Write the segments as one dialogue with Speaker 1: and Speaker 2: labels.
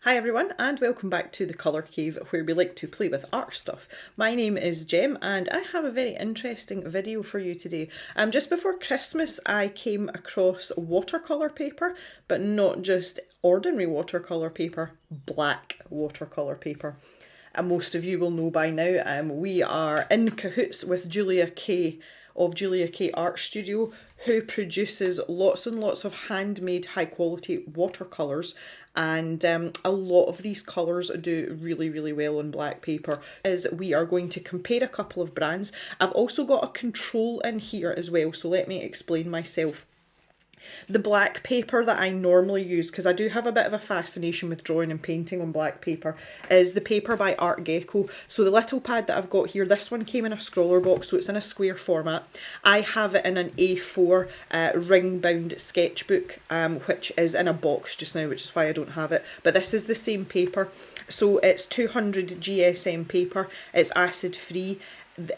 Speaker 1: Hi everyone and welcome back to the Colour Cave where we like to play with art stuff. My name is Gem and I have a very interesting video for you today. Just before Christmas I came across watercolour paper, but not just ordinary watercolour paper, black watercolour paper. And most of you will know by now, we are in cahoots with Julia K of Julia K Art Studio, who produces lots and lots of handmade high quality watercolours, and a lot of these colours do really well on black paper. As we are going to compare a couple of brands. I've also got a control in here as well, so let me explain myself. The black paper that I normally use, because I do have a bit of a fascination with drawing and painting on black paper, is the paper by ArtGecko. So the little pad that I've got here, this one came in a scroller box, so it's in a square format. I have it in an A4 ring bound sketchbook, which is in a box just now, which is why I don't have it. But this is the same paper. So it's 200 GSM paper, it's acid free.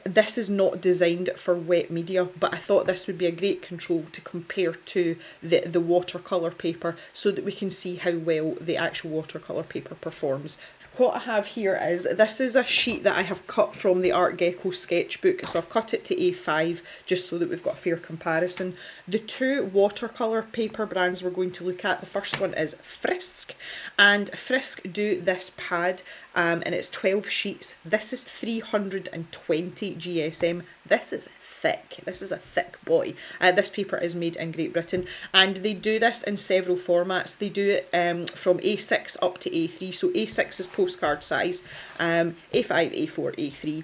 Speaker 1: This is not designed for wet media, but I thought this would be a great control to compare to the watercolour paper so that we can see how well the actual watercolour paper performs. What I have here is, this is a sheet that I have cut from the ArtGecko sketchbook, so I've cut it to A5 just so that we've got a fair comparison. The two watercolour paper brands we're going to look at, the first one is Frisk, and Frisk do this pad and it's 12 sheets. This is 320 GSM. This is thick. This is a thick boy. This paper is made in Great Britain and they do this in several formats. They do it from A6 up to A3. So A6 is postcard size, A5, A4, A3.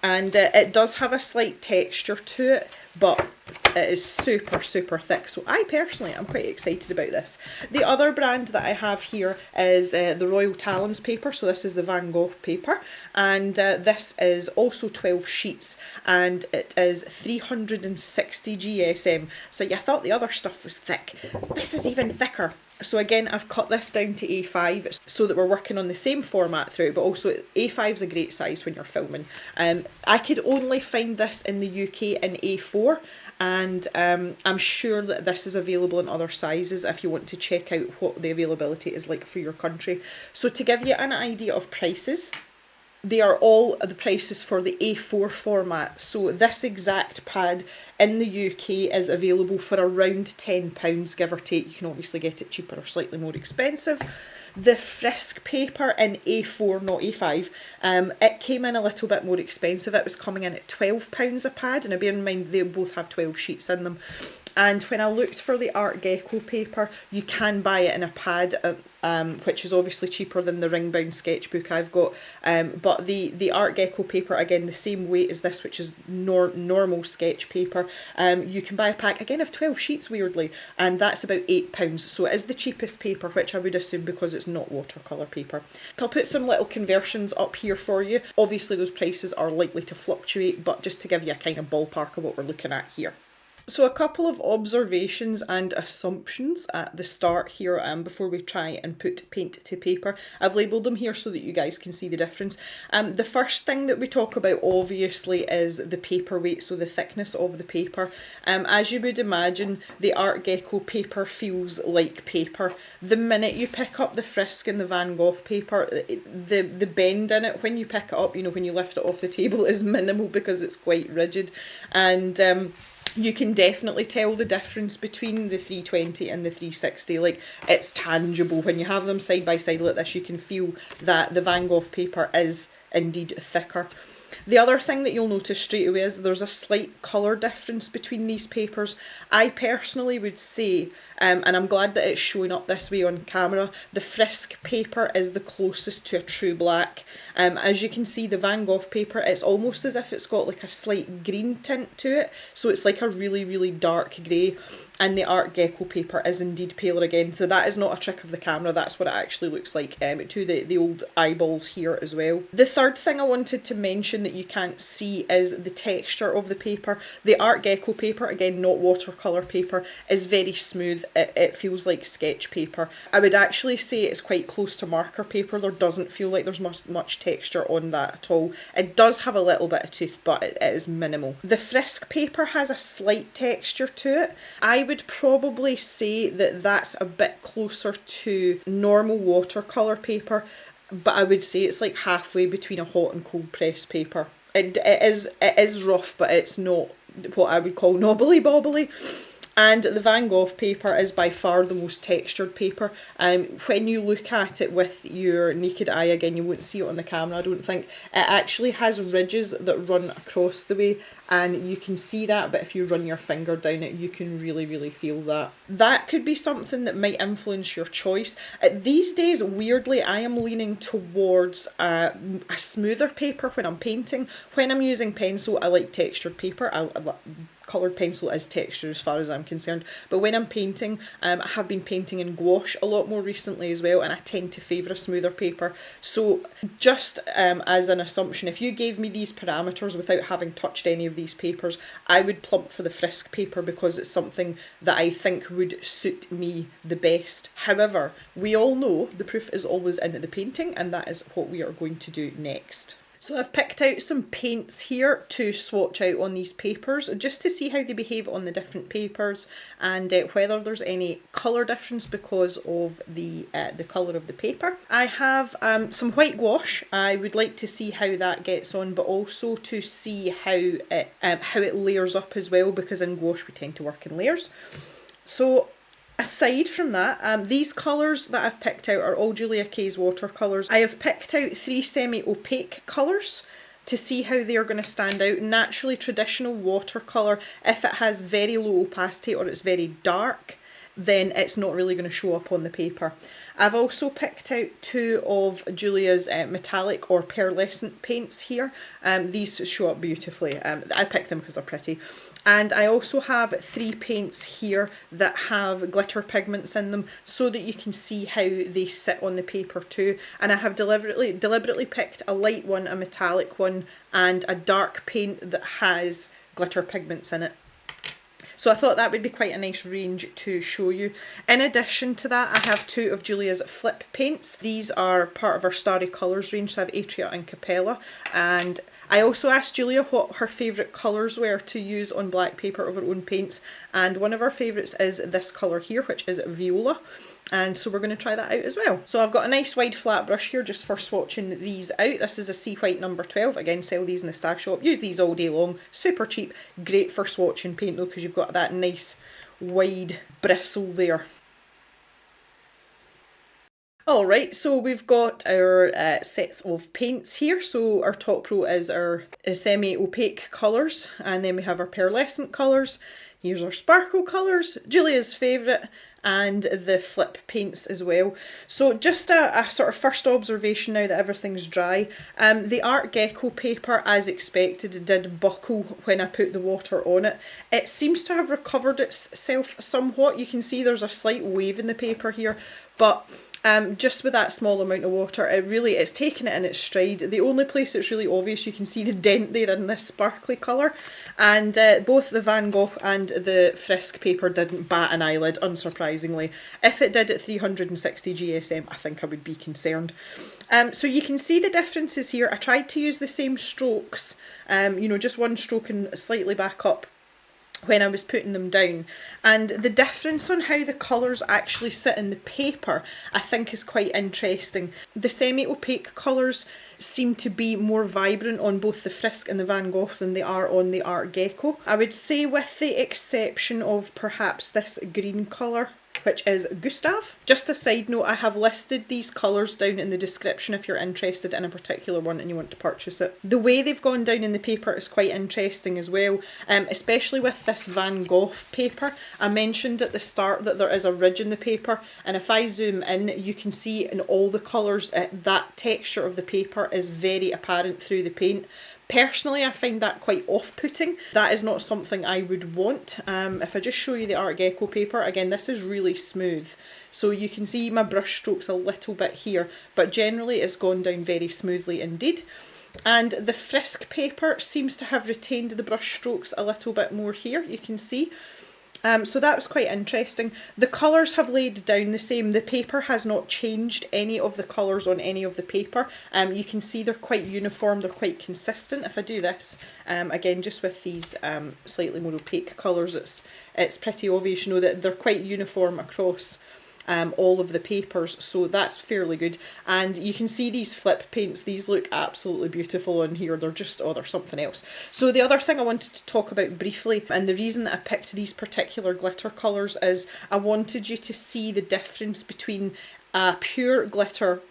Speaker 1: And it does have a slight texture to it, but it is super thick. So I personally am quite excited about this. The other brand that I have here is the Royal Talons paper. So this is the Van Gogh paper, and this is also 12 sheets and it is 360 GSM. So you thought the other stuff was thick. This is even thicker. So again, I've cut this down to A5 so that we're working on the same format through, but also A5 is a great size when you're filming. I could only find this in the UK in A4, and I'm sure that this is available in other sizes if you want to check out what the availability is like for your country. So to give you an idea of prices, they are all the prices for the A4 format. So this exact pad in the UK is available for around £10, give or take. You can obviously get it cheaper or slightly more expensive. The Frisk paper in A4, not A5, it came in a little bit more expensive. It was coming in at £12 a pad, and bear in mind they both have 12 sheets in them. And when I looked for the ArtGecko paper, you can buy it in a pad, which is obviously cheaper than the ring bound sketchbook I've got. But the ArtGecko paper, again, the same weight as this, which is normal sketch paper. You can buy a pack, again, of 12 sheets, weirdly, and that's about £8. So it is the cheapest paper, which I would assume because it's not watercolour paper. I'll put some little conversions up here for you. Obviously, those prices are likely to fluctuate, but just to give you a kind of ballpark of what we're looking at here. So a couple of observations and assumptions at the start here before we try and put paint to paper. I've labelled them here so that you guys can see the difference. The first thing that we talk about obviously is the paper weight, so the thickness of the paper. As you would imagine, the ArtGecko paper feels like paper. The minute you pick up the Frisk and the Van Gogh paper, the bend in it when you pick it up, you know, when you lift it off the table, is minimal because it's quite rigid. And you can definitely tell the difference between the 320 and the 360. Like, it's tangible. When you have them side by side like this, you can feel that the Van Gogh paper is indeed thicker. The other thing that you'll notice straight away is there's a slight colour difference between these papers. I personally would say, and I'm glad that it's showing up this way on camera, the Frisk paper is the closest to a true black. As you can see, the Van Gogh paper, it's almost as if it's got like a slight green tint to it. So it's like a really dark grey. And the ArtGecko paper is indeed paler again. So that is not a trick of the camera, that's what it actually looks like to the old eyeballs here as well. The third thing I wanted to mention that that you can't see is the texture of the paper. The ArtGecko paper, again not watercolour paper, is very smooth. It feels like sketch paper. I would actually say it's quite close to marker paper. There doesn't feel like there's much texture on that at all. It does have a little bit of tooth, but it is minimal. The Frisk paper has a slight texture to it. I would probably say that that's a bit closer to normal watercolour paper, but I would say it's like halfway between a hot and cold press paper. It is rough, but it's not what I would call knobbly bobbly. And the Van Gogh paper is by far the most textured paper. When you look at it with your naked eye, again, you won't see it on the camera, I don't think. It actually has ridges that run across the way, and you can see that, but if you run your finger down it, you can really feel that. That could be something that might influence your choice. These days, weirdly, I am leaning towards a smoother paper when I'm painting. When I'm using pencil, I like textured paper. Coloured pencil is texture as far as I'm concerned, but when I'm painting, I have been painting in gouache a lot more recently as well, and I tend to favour a smoother paper. So just as an assumption, if you gave me these parameters without having touched any of these papers, I would plump for the Frisk paper because it's something that I think would suit me the best. However, we all know the proof is always in the painting, and that is what we are going to do next. So I've picked out some paints here to swatch out on these papers just to see how they behave on the different papers, and whether there's any colour difference because of the colour of the paper. I have some white gouache. I would like to see how that gets on, but also to see how it layers up as well, because in gouache we tend to work in layers. So aside from that, these colours that I've picked out are all Julia K's watercolours. I have picked out 3 semi-opaque colours to see how they are going to stand out. Naturally, traditional watercolour, if it has very low opacity or it's very dark, then it's not really going to show up on the paper. I've also picked out 2 of Julia's metallic or pearlescent paints here. These show up beautifully. I picked them because they're pretty. And I also have 3 paints here that have glitter pigments in them so that you can see how they sit on the paper too. And I have deliberately picked a light one, a metallic one, and a dark paint that has glitter pigments in it. So I thought that would be quite a nice range to show you. In addition to that, I have 2 of Julia's flip paints. These are part of our Starry Colours range, so I have Atria and Capella. And I also asked Julia what her favourite colours were to use on black paper of her own paints, and one of our favourites is this colour here, which is Viola, and so we're going to try that out as well. So I've got a nice wide flat brush here just for swatching these out. This is a Sea White number 12, again sell these in the stag shop, use these all day long, super cheap, great for swatching paint though because you've got that nice wide bristle there. Alright, so we've got our sets of paints here. So our top row is our semi-opaque colours, and then we have our pearlescent colours. Here's our sparkle colours, Julia's favourite, and the flip paints as well. So just a sort of first observation now that everything's dry. The ArtGecko paper, as expected, did buckle when I put the water on it. It seems to have recovered itself somewhat. You can see there's a slight wave in the paper here, but just with that small amount of water, it's taken it in its stride. The only place it's really obvious, you can see the dent there in this sparkly colour, and both the Van Gogh and the Frisk paper didn't bat an eyelid, unsurprisingly. If it did at 360 GSM, I think I would be concerned. So you can see the differences here. I tried to use the same strokes, just one stroke and slightly back up when I was putting them down, and the difference on how the colours actually sit in the paper I think is quite interesting. The semi-opaque colours seem to be more vibrant on both the Frisk and the Van Gogh than they are on the ArtGecko. I would say with the exception of perhaps this green colour, which is Gustav. Just a side note, I have listed these colours down in the description if you're interested in a particular one and you want to purchase it. The way they've gone down in the paper is quite interesting as well, especially with this Van Gogh paper. I mentioned at the start that there is a ridge in the paper, and if I zoom in, you can see in all the colours that texture of the paper is very apparent through the paint. Personally, I find that quite off-putting. That is not something I would want. If I just show you the ArtGecko paper, again, this is really smooth. So you can see my brush strokes a little bit here, but generally it's gone down very smoothly indeed. And the Frisk paper seems to have retained the brush strokes a little bit more here, you can see. So that was quite interesting. The colours have laid down the same. The paper has not changed any of the colours on any of the paper. You can see they're quite uniform, they're quite consistent. If I do this, again, just with these slightly more opaque colours, it's pretty obvious, you know, that they're quite uniform across all of the papers, so that's fairly good. And you can see these flip paints, these look absolutely beautiful on here. They're just, oh, they're something else. So the other thing I wanted to talk about briefly, and the reason that I picked these particular glitter colours, is I wanted you to see the difference between a pure glitter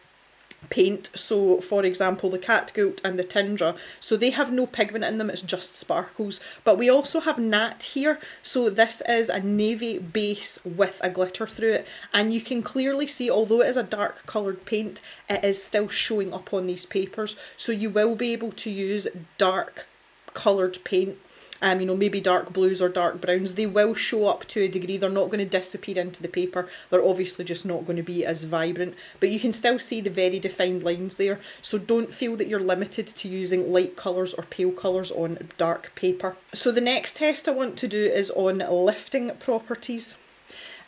Speaker 1: paint, so for example the Kattguld and the Tindra, so they have no pigment in them, it's just sparkles. But we also have Natt here, so this is a navy base with a glitter through it, and you can clearly see, although it is a dark coloured paint, it is still showing up on these papers, so you will be able to use dark coloured paint. You know, maybe dark blues or dark browns, they will show up to a degree. They're not going to disappear into the paper. They're obviously just not going to be as vibrant, but you can still see the very defined lines there. So don't feel that you're limited to using light colours or pale colours on dark paper. So the next test I want to do is on lifting properties.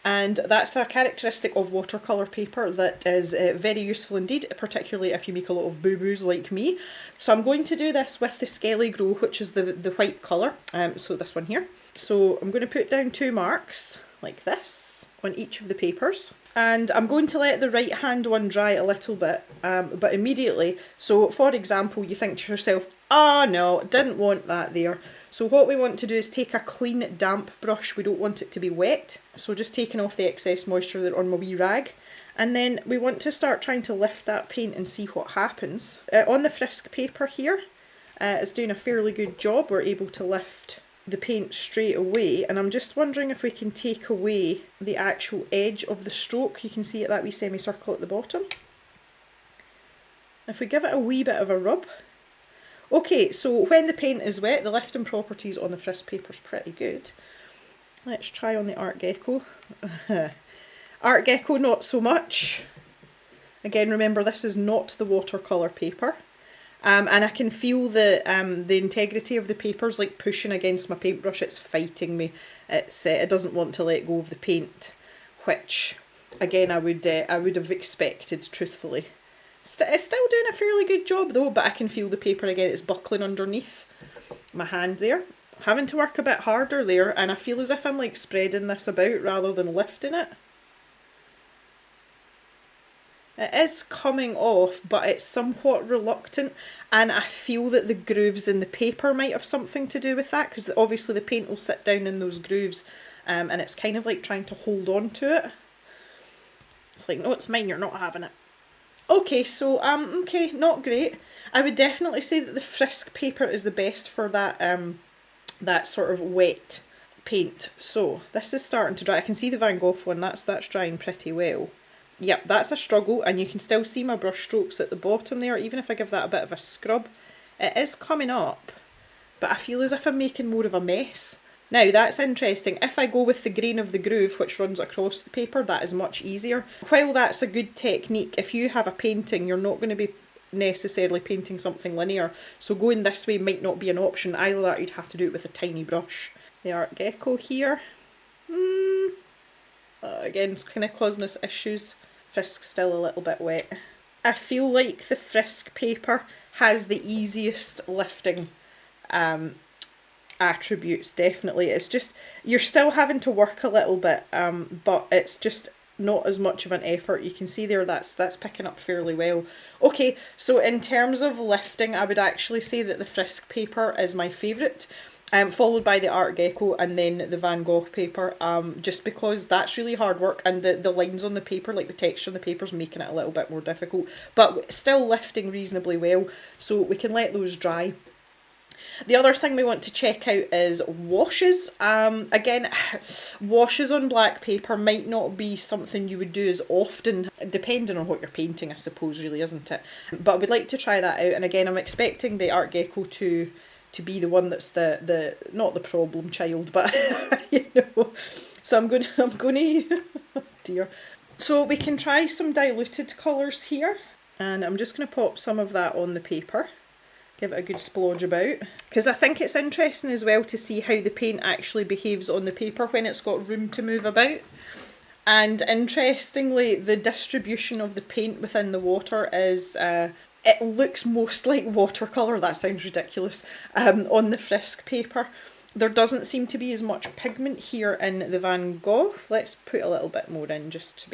Speaker 1: And that's a characteristic of watercolour paper that is very useful indeed, particularly if you make a lot of boo-boos like me. So I'm going to do this with the Skele-gro, which is the white colour, so this one here. So I'm going to put down 2 marks like this on each of the papers. And I'm going to let the right hand one dry a little bit, but immediately, so for example, you think to yourself, oh no, didn't want that there. So what we want to do is take a clean damp brush, we don't want it to be wet, so just taking off the excess moisture there on my wee rag. And then we want to start trying to lift that paint and see what happens. On the Frisk paper here, it's doing a fairly good job, we're able to lift the paint straight away, and I'm just wondering if we can take away the actual edge of the stroke. You can see that wee semicircle at the bottom. If we give it a wee bit of a rub. Okay, so when the paint is wet, the lifting properties on the Frisk paper is pretty good. Let's try on the ArtGecko. ArtGecko not so much. Again, remember this is not the watercolour paper. And I can feel the integrity of the papers like pushing against my paintbrush. It's fighting me. It doesn't want to let go of the paint, which again I would have expected, truthfully. It's still doing a fairly good job though, but I can feel the paper again. It's buckling underneath my hand there. Having to work a bit harder there, and I feel as if I'm like spreading this about rather than lifting it. It is coming off, but it's somewhat reluctant, and I feel that the grooves in the paper might have something to do with that, because obviously the paint will sit down in those grooves, and it's kind of like trying to hold on to it. It's like, no, it's mine, you're not having it. Okay, so, okay, not great. I would definitely say that the Frisk paper is the best for that, that sort of wet paint. So, this is starting to dry. I can see the Van Gogh one, that's drying pretty well. Yep, that's a struggle, and you can still see my brush strokes at the bottom there, even if I give that a bit of a scrub. It is coming up, but I feel as if I'm making more of a mess. Now that's interesting. If I go with the grain of the groove which runs across the paper, that is much easier. While that's a good technique, if you have a painting, you're not going to be necessarily painting something linear, so going this way might not be an option. Either that, you'd have to do it with a tiny brush. The ArtGecko here. Again, it's kind of causing us issues. Frisk's still a little bit wet. I feel like the Frisk paper has the easiest lifting attributes, definitely. It's just, you're still having to work a little bit, but it's just not as much of an effort. You can see there that's picking up fairly well. Okay, so in terms of lifting, I would actually say that the Frisk paper is my favourite, followed by the ArtGecko and then the Van Gogh paper, just because that's really hard work, and the lines on the paper, like the texture on the paper, is making it a little bit more difficult, but still lifting reasonably well, so we can let those dry. The other thing we want to check out is washes. Again, washes on black paper might not be something you would do as often, depending on what you're painting, I suppose, really, isn't it? But we'd like to try that out, and again, I'm expecting the ArtGecko to be the one that's the not the problem child, but you know. So I'm going to oh dear. So we can try some diluted colours here, and I'm just going to pop some of that on the paper. Give it a good splodge about. Because I think it's interesting as well to see how the paint actually behaves on the paper when it's got room to move about. And interestingly, the distribution of the paint within the water is, it looks most like watercolour, that sounds ridiculous, on the Frisk paper. There doesn't seem to be as much pigment here in the Van Gogh. Let's put a little bit more in just to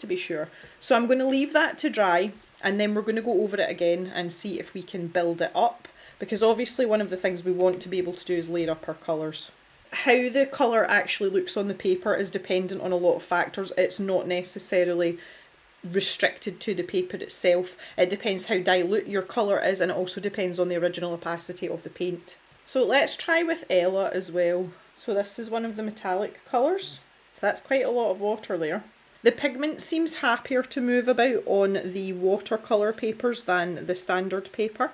Speaker 1: be sure. So I'm going to leave that to dry, and then we're going to go over it again and see if we can build it up, because obviously one of the things we want to be able to do is layer up our colours. How the colour actually looks on the paper is dependent on a lot of factors. It's not necessarily restricted to the paper itself. It depends how dilute your colour is, and it also depends on the original opacity of the paint. So let's try with Ella as well. So this is one of the metallic colours. So that's quite a lot of water there. The pigment seems happier to move about on the watercolour papers than the standard paper.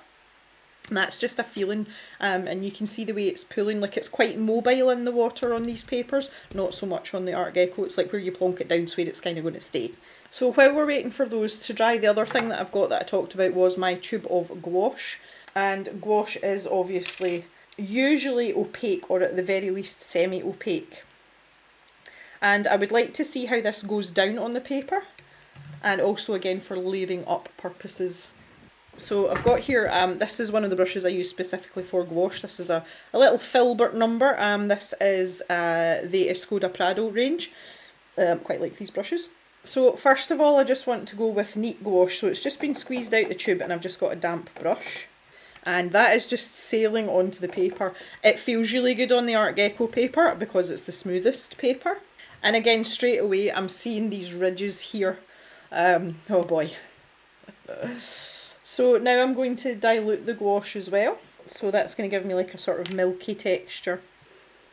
Speaker 1: And that's just a feeling, and you can see the way it's pulling, like it's quite mobile in the water on these papers, not so much on the ArtGecko. It's like where you plonk it down so where it's kind of going to stay. So while we're waiting for those to dry, the other thing that I've got that I talked about was my tube of gouache. And gouache is obviously usually opaque, or at the very least semi-opaque. And I would like to see how this goes down on the paper, and also again for layering up purposes. So I've got here, this is one of the brushes I use specifically for gouache. This is a little filbert number. This is the Escoda Prado range. Quite like these brushes. So first of all, I just want to go with neat gouache. So it's just been squeezed out the tube and I've just got a damp brush. And that is just sailing onto the paper. It feels really good on the ArtGecko paper because it's the smoothest paper. And again, straight away, I'm seeing these ridges here. Oh boy. So now I'm going to dilute the gouache as well. So that's going to give me like a sort of milky texture.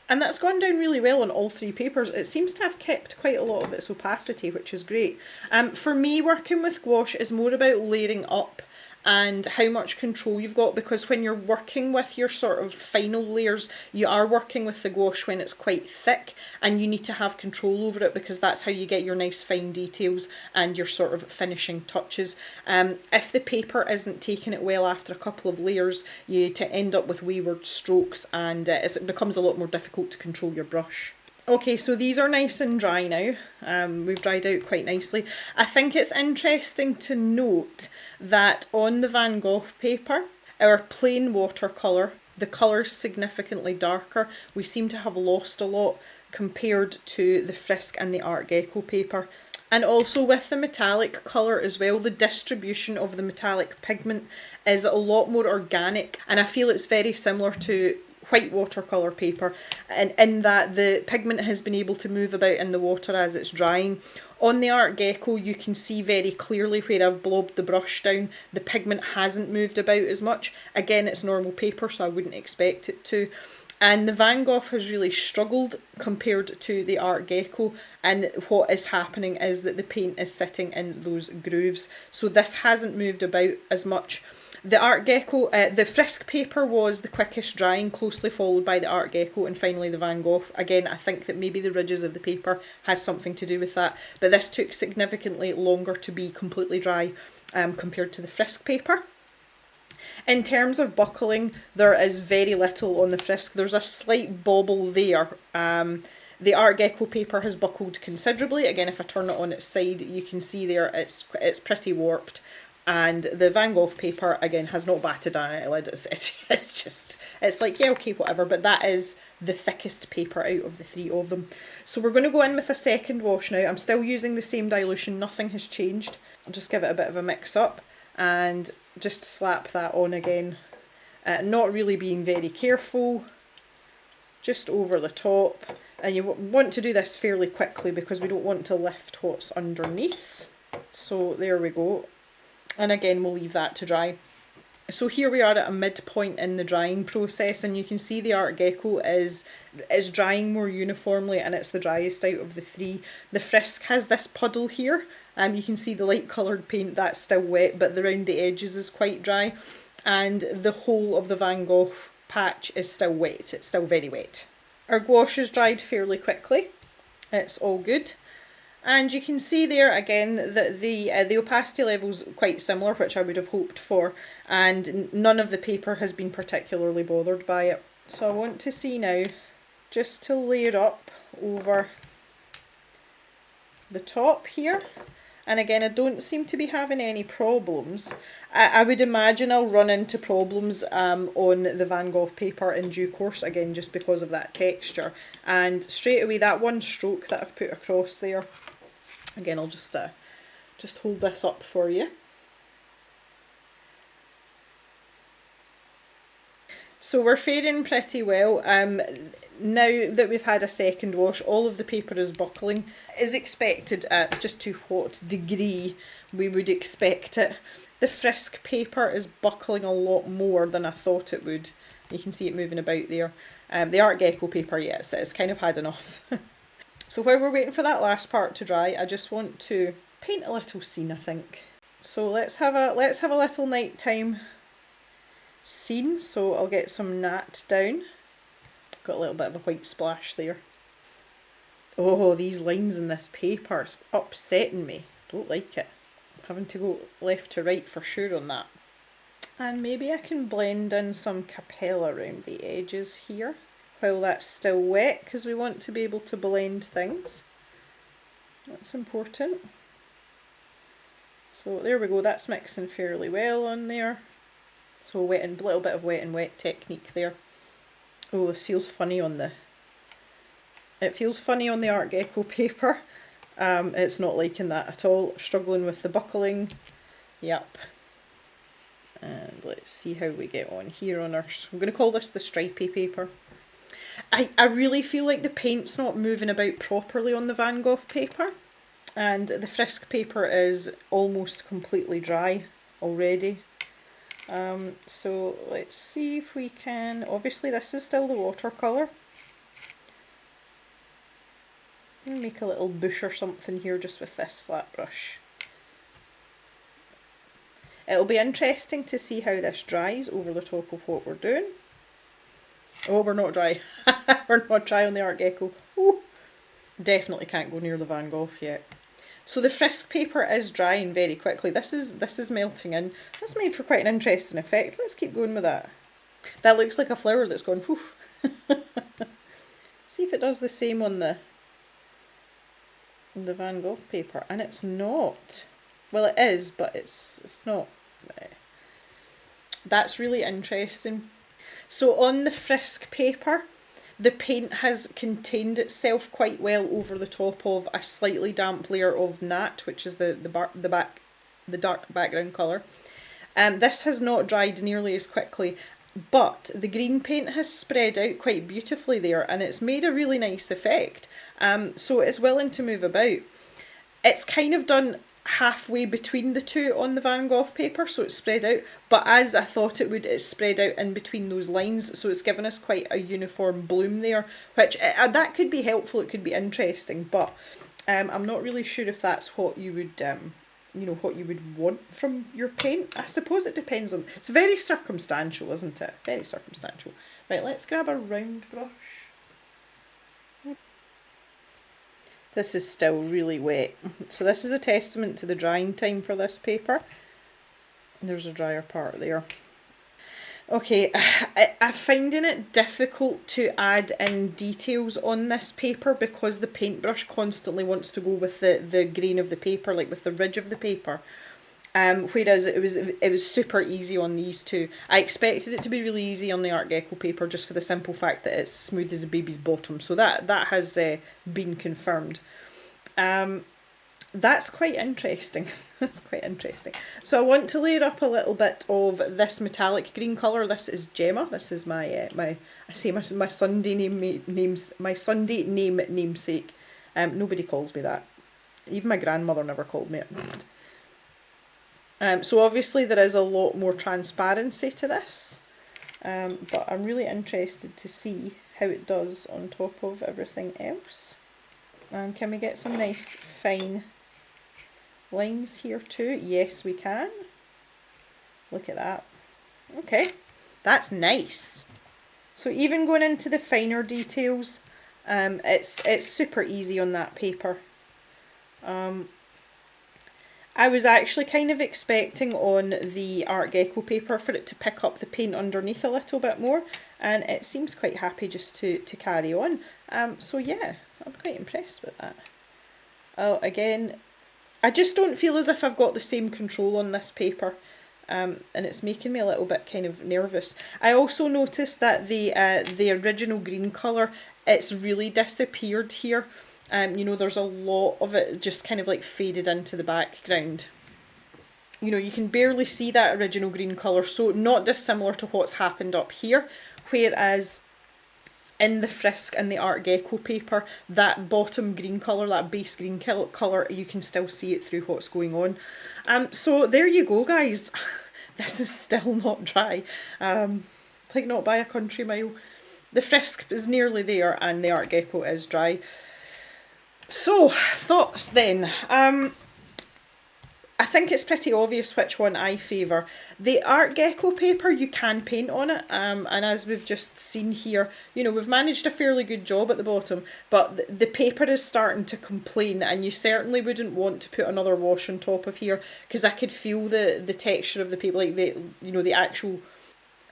Speaker 1: And that's gone down really well on all three papers. It seems to have kept quite a lot of its opacity, which is great. For me, working with gouache is more about layering up and how much control you've got, because when you're working with your sort of final layers, you are working with the gouache when it's quite thick, and you need to have control over it because that's how you get your nice fine details and your sort of finishing touches. If the paper isn't taking it well after a couple of layers, you end up with wayward strokes, and it becomes a lot more difficult to control your brush. Okay, so these are nice and dry now. We've dried out quite nicely. I think it's interesting to note that on the Van Gogh paper, our plain watercolour, the colour's significantly darker. We seem to have lost a lot compared to the Frisk and the ArtGecko paper. And also with the metallic colour as well, the distribution of the metallic pigment is a lot more organic, and I feel it's very similar to white watercolour paper, and in that the pigment has been able to move about in the water as it's drying. On the ArtGecko you can see very clearly where I've blobbed the brush down, the pigment hasn't moved about as much. Again, it's normal paper, so I wouldn't expect it to. And the Van Gogh has really struggled compared to the ArtGecko, and what is happening is that the paint is sitting in those grooves, so this hasn't moved about as much. The ArtGecko, the Frisk paper was the quickest drying, closely followed by the ArtGecko, and finally the Van Gogh. Again, I think that maybe the ridges of the paper has something to do with that, but this took significantly longer to be completely dry compared to the Frisk paper. In terms of buckling, there is very little on the Frisk. There's a slight bobble there. The ArtGecko paper has buckled considerably. Again, if I turn it on its side, you can see there it's pretty warped. And the Van Gogh paper, again, has not batted an eyelid. It's like, yeah, okay, whatever. But that is the thickest paper out of the three of them. So we're going to go in with a second wash now. I'm still using the same dilution. Nothing has changed. I'll just give it a bit of a mix up and just slap that on again. Not really being very careful. Just over the top. And you want to do this fairly quickly because we don't want to lift what's underneath. So there we go. And again, we'll leave that to dry. So here we are at a midpoint in the drying process, and you can see the ArtGecko is drying more uniformly, and it's the driest out of the three. The Frisk has this puddle here. You can see the light coloured paint, that's still wet, but around the edges is quite dry. And the whole of the Van Gogh patch is still wet. It's still very wet. Our gouache is dried fairly quickly. It's all good. And you can see there again that the opacity level's quite similar, which I would have hoped for, and none of the paper has been particularly bothered by it. So I want to see now, just to layer up over the top here. And again, I don't seem to be having any problems. I would imagine I'll run into problems on the Van Gogh paper in due course, again, just because of that texture. And straight away, that one stroke that I've put across there, again, I'll just hold this up for you. So we're faring pretty well. Now that we've had a second wash, all of the paper is buckling. As expected, it's just to what degree we would expect it. The Frisk paper is buckling a lot more than I thought it would. You can see it moving about there. The ArtGecko paper, yes, it's kind of had enough. So while we're waiting for that last part to dry, I just want to paint a little scene, I think. So let's have a little nighttime scene. So I'll get some Natt down. Got a little bit of a white splash there. Oh, these lines in this paper, it's upsetting me. Don't like it. I'm having to go left to right for sure on that. And maybe I can blend in some Capella around the edges here while that's still wet, because we want to be able to blend things. That's important. So there we go, that's mixing fairly well on there. So wet and little bit of wet and wet technique there. Oh, this feels funny on the... It feels funny on the ArtGecko paper. It's not liking that at all. Struggling with the buckling. Yep. And let's see how we get on here on our... I'm going to call this the stripy paper. I really feel like the paint's not moving about properly on the Van Gogh paper. And the Frisk paper is almost completely dry already. So let's see if we can... Obviously this is still the watercolour. Make a little bush or something here just with this flat brush. It'll be interesting to see how this dries over the top of what we're doing. Oh, we're not dry. We're not dry on the ArtGecko. Ooh. Definitely can't go near the Van Gogh yet. So the Frisk paper is drying very quickly. This is melting in. That's made for quite an interesting effect. Let's keep going with that. That looks like a flower that's gone whew. See if it does the same on the Van Gogh paper. And it's not. Well, it is, but it's not. That's really interesting. So on the Frisk paper, the paint has contained itself quite well over the top of a slightly damp layer of Natt, which is the dark background colour. This has not dried nearly as quickly, but the green paint has spread out quite beautifully there, and it's made a really nice effect. So it's willing to move about. It's kind of done halfway between the two on the Van Gogh paper, so it's spread out, but as I thought it would, it's spread out in between those lines, so it's given us quite a uniform bloom there, which that could be helpful, it could be interesting, but I'm not really sure if that's what you would you know, what you would want from your paint. I suppose it depends on... It's very circumstantial, isn't it? Very circumstantial. Right, let's grab a round brush. This is still really wet. So this is a testament to the drying time for this paper. There's a drier part there. Okay, I'm finding it difficult to add in details on this paper because the paintbrush constantly wants to go with the grain of the paper, like with the ridge of the paper. Whereas it was super easy on these two. I expected it to be really easy on the ArtGecko paper just for the simple fact that it's smooth as a baby's bottom. So that has been confirmed. That's quite interesting. That's quite interesting. So I want to layer up a little bit of this metallic green colour. This is Gemma. This is my Sunday name namesake. Nobody calls me that. Even my grandmother never called me it. So obviously there is a lot more transparency to this, but I'm really interested to see how it does on top of everything else. And can we get some nice fine lines here too? Yes, we can. Look at that. Okay, that's nice. So even going into the finer details, it's super easy on that paper. I was actually kind of expecting on the ArtGecko paper for it to pick up the paint underneath a little bit more, and it seems quite happy just to carry on. So yeah, I'm quite impressed with that. Oh, again, I just don't feel as if I've got the same control on this paper. And it's making me a little bit kind of nervous. I also noticed that the original green colour, it's really disappeared here. You know, there's a lot of it just kind of like faded into the background. You know, you can barely see that original green colour, so not dissimilar to what's happened up here, whereas in the Frisk and the ArtGecko paper, that bottom green colour, that base green colour, you can still see it through what's going on. So there you go, guys. This is still not dry. Like not by a country mile. The Frisk is nearly there and the ArtGecko is dry. So, thoughts then. I think it's pretty obvious which one I favour. The ArtGecko paper, you can paint on it, and as we've just seen here, you know, we've managed a fairly good job at the bottom, but the paper is starting to complain, and you certainly wouldn't want to put another wash on top of here, because I could feel the texture of the paper, like the actual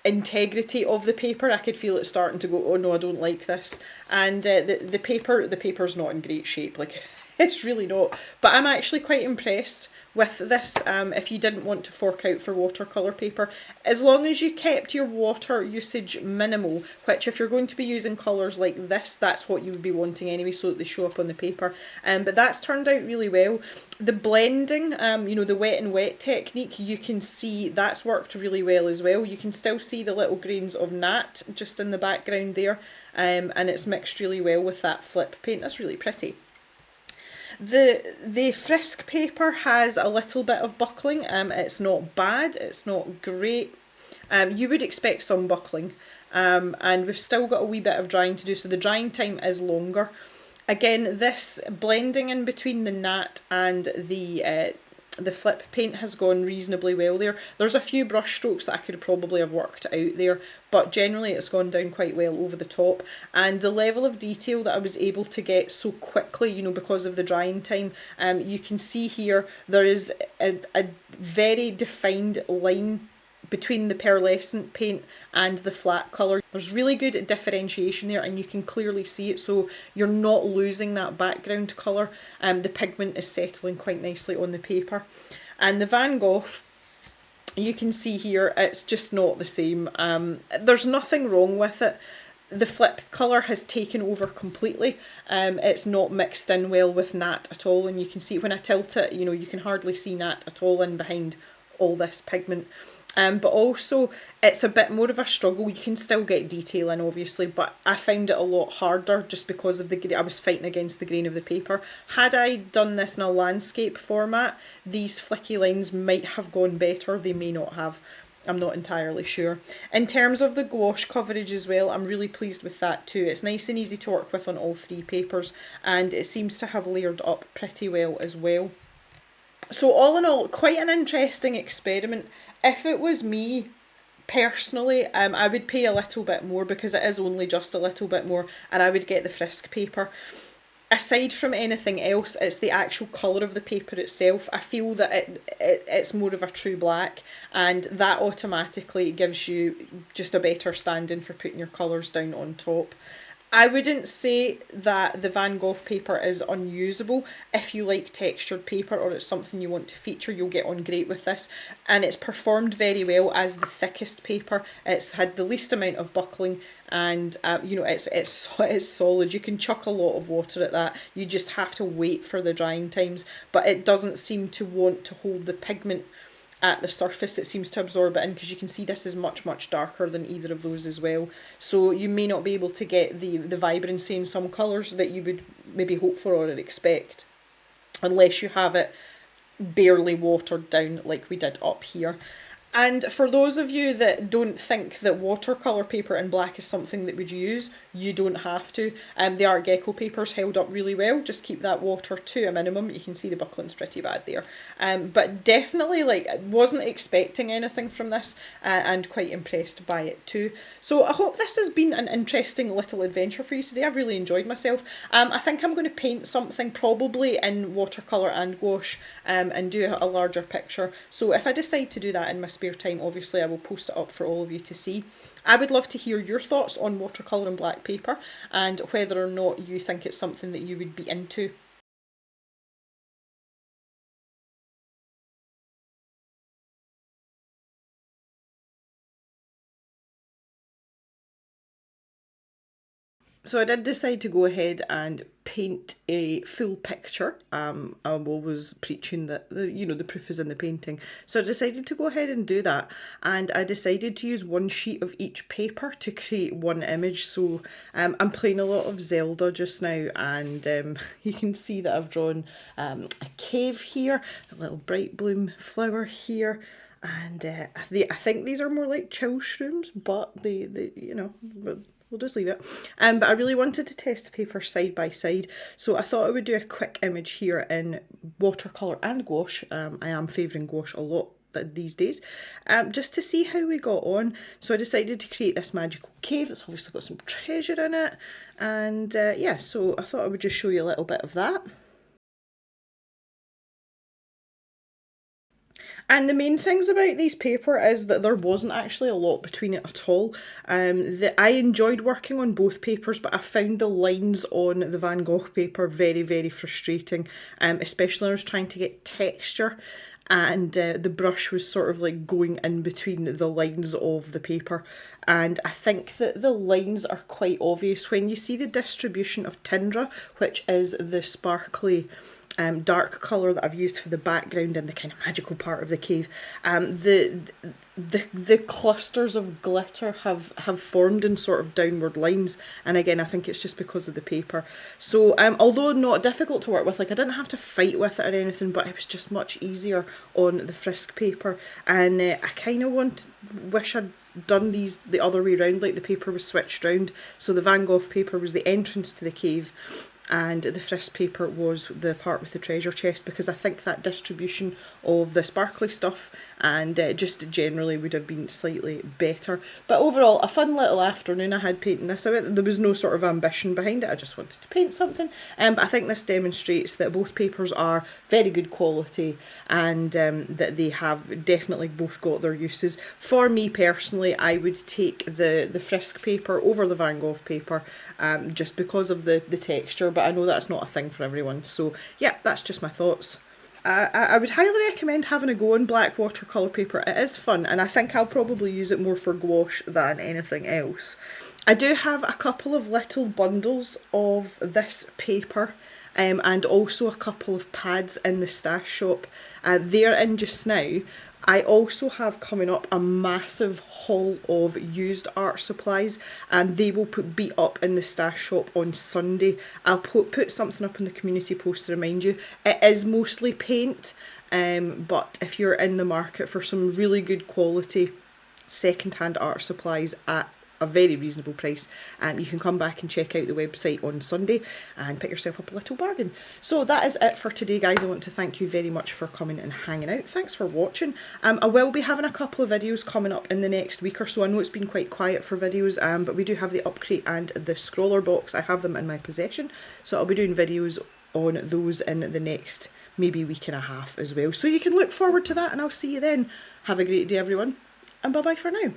Speaker 1: integrity of the paper. I could feel it starting to go, oh no, I don't like this. And the paper's not in great shape, like it's really not. But I'm actually quite impressed with this. If you didn't want to fork out for watercolour paper, as long as you kept your water usage minimal, which if you're going to be using colours like this, that's what you would be wanting anyway, so that they show up on the paper. But that's turned out really well. The blending, you know, the wet and wet technique, you can see that's worked really well as well. You can still see the little grains of Natt just in the background there, and it's mixed really well with that flip paint. That's really pretty. The Frisk paper has a little bit of buckling. It's not bad, it's not great. You would expect some buckling, and we've still got a wee bit of drying to do, so the drying time is longer. Again, this blending in between the Natt and the flip paint has gone reasonably well there. There's a few brush strokes that I could probably have worked out there, but generally it's gone down quite well over the top. And the level of detail that I was able to get so quickly, you know, because of the drying time, you can see here there is a very defined line between the pearlescent paint and the flat colour. There's really good differentiation there, and you can clearly see it, so you're not losing that background colour. The pigment is settling quite nicely on the paper. And the Van Gogh, you can see here, it's just not the same. There's nothing wrong with it. The flip colour has taken over completely. It's not mixed in well with Natt at all, and you can see when I tilt it, you know, you can hardly see Natt at all in behind all this pigment. But also it's a bit more of a struggle. You can still get detail in, obviously, but I found it a lot harder just because of I was fighting against the grain of the paper. Had I done this in a landscape format, these flicky lines might have gone better. They may not have. I'm not entirely sure. In terms of the gouache coverage as well, I'm really pleased with that too. It's nice and easy to work with on all three papers, and it seems to have layered up pretty well as well. So all in all, quite an interesting experiment. If it was me, personally, I would pay a little bit more, because it is only just a little bit more, and I would get the Frisk paper. Aside from anything else, it's the actual colour of the paper itself. I feel that it's more of a true black, and that automatically gives you just a better stand-in for putting your colours down on top. I wouldn't say that the Van Gogh paper is unusable. If you like textured paper or it's something you want to feature, you'll get on great with this. And it's performed very well as the thickest paper. It's had the least amount of buckling, and you know, it's solid. You can chuck a lot of water at that. You just have to wait for the drying times, but it doesn't seem to want to hold the pigment at the surface. It seems to absorb it in, because you can see this is much, much darker than either of those as well. So you may not be able to get the vibrancy in some colours that you would maybe hope for or expect, unless you have it barely watered down like we did up here. And for those of you that don't think that watercolour paper in black is something that would use, you don't have to. The ArtGecko paper's held up really well. Just keep that water to a minimum. You can see the buckling's pretty bad there. But definitely, like, wasn't expecting anything from this, and quite impressed by it too. So I hope this has been an interesting little adventure for you today. I've really enjoyed myself. I think I'm going to paint something probably in watercolour and gouache, and do a larger picture. So if I decide to do that in my spare time, obviously I will post it up for all of you to see. I would love to hear your thoughts on watercolour and black paper, and whether or not you think it's something that you would be into. So I did decide to go ahead and paint a full picture. I'm always preaching that the proof is in the painting. So I decided to go ahead and do that, and I decided to use one sheet of each paper to create one image. So I'm playing a lot of Zelda just now, and you can see that I've drawn a cave here, a little bright bloom flower here. And I think these are more like chill shrooms, but we'll just leave it. But I really wanted to test the paper side by side, so I thought I would do a quick image here in watercolour and gouache. I am favouring gouache a lot these days, just to see how we got on. So I decided to create this magical cave. It's obviously got some treasure in it, and yeah, so I thought I would just show you a little bit of that. And the main things about these paper is that there wasn't actually a lot between it at all. I enjoyed working on both papers, but I found the lines on the Van Gogh paper very, very frustrating, especially when I was trying to get texture, and the brush was sort of like going in between the lines of the paper. And I think that the lines are quite obvious when you see the distribution of Tindra, which is the sparkly dark colour that I've used for the background and the kind of magical part of the cave. The clusters of glitter have formed in sort of downward lines, and again I think it's just because of the paper. So although not difficult to work with, like I didn't have to fight with it or anything, but it was just much easier on the Frisk paper, and I kind of wish I'd done these the other way around, like the paper was switched round, so the Van Gogh paper was the entrance to the cave and the Frisk paper was the part with the treasure chest, because I think that distribution of the sparkly stuff and just generally would have been slightly better. But overall, a fun little afternoon I had painting this. There was no sort of ambition behind it, I just wanted to paint something. But I think this demonstrates that both papers are very good quality, and that they have definitely both got their uses. For me personally, I would take the Frisk paper over the Van Gogh paper, just because of the texture, but I know that's not a thing for everyone. So yeah, that's just my thoughts. I would highly recommend having a go on black watercolour paper. It is fun, and I think I'll probably use it more for gouache than anything else. I do have a couple of little bundles of this paper, and also a couple of pads in the stash shop. They're in just now. I also have coming up a massive haul of used art supplies, and they will be up in the stash shop on Sunday. I'll put something up in the community post to remind you. It is mostly paint, but if you're in the market for some really good quality second-hand art supplies at a very reasonable price, you can come back and check out the website on Sunday and pick yourself up a little bargain. So that is it for today, guys. I want to thank you very much for coming and hanging out. Thanks for watching. I will be having a couple of videos coming up in the next week or so. I know it's been quite quiet for videos, but we do have the upgrade and the scroller box. I have them in my possession, so I'll be doing videos on those in the next maybe week and a half as well. So you can look forward to that, and I'll see you then. Have a great day, everyone, and bye bye for now.